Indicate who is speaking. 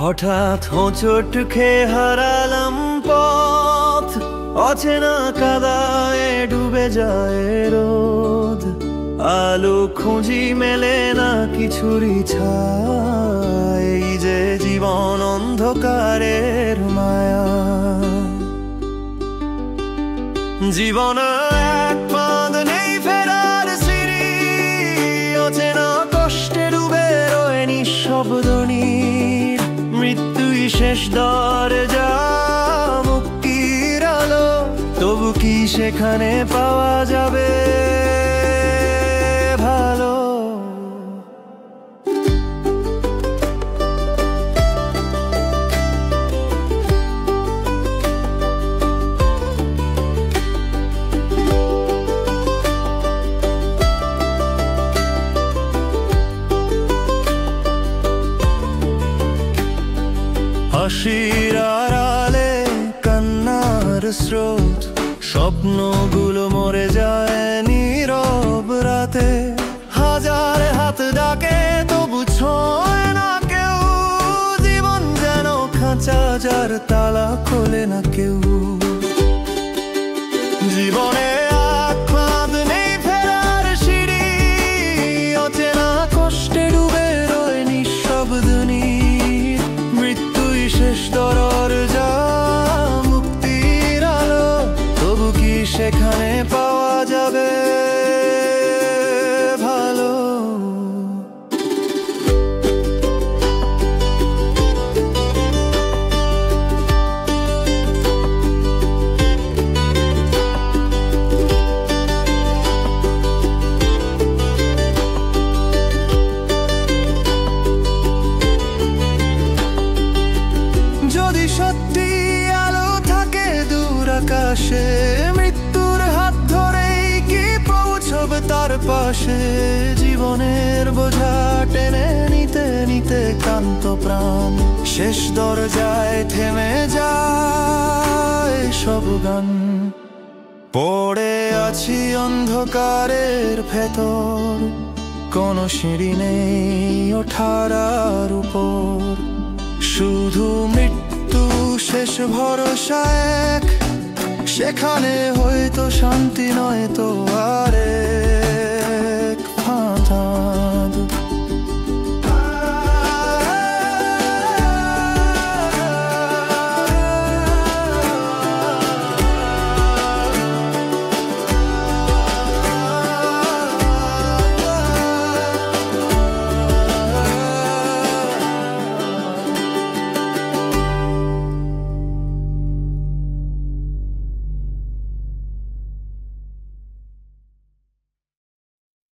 Speaker 1: হঠাৎ হোঁচট খেয়ে হারালাম পথ, অচেনা কাদায় ডুবে যায় রোদ। আলো খুঁজি মেলে না কিছুরই ছায়, এই যে জীবন অন্ধকারের মায়া। জীবন এক ফাঁদ নেই ফেরার সিঁড়ি, অচেনা কষ্টে ডুবে রয়ে নিঃশব্দ নীর। মৃত্যুই শেষ দরজা, মুক্তির আলো, তবু কি সেখানে পাওয়া যাবে ভালো? হাসির আড়ালে কান্নার স্রোত, স্বপ্নগুলো মরে যায় নীরব রাতে। হাজার হাত ডাকে তবু ছোঁয় না কেউ, জীবন যেন খাঁচা যার তালা খোলে না কেউ। জীবনে এক ফাঁদ নেই ফেরার সিঁড়ি, অচেনা কষ্টে ডুবে রয়ে নিঃশব্দ নীর। মৃত্যুই শেষ দরজা, মুক্তির আলো, তবু কি সেখানে পাওয়া যাবে ভালো? যদি সত্যি আলো থাকে দূর আকাশে, মৃত্যুর হাত ধরেই কি পৌঁছব তার পাশে? জীবনের বোঝা টেনে নিতে নিতে ক্লান্ত প্রাণ, শেষ দরজায় থেমে যায় সব গান। পড়ে আছি অন্ধকারের ভেতর, কোনো সিঁড়ি নেই ওঠার আর উপর। শুধু মৃত্যু শেষ ভরসা এক, সেখানে হয়তো শান্তি নয় তো আরেক ফাঁদ।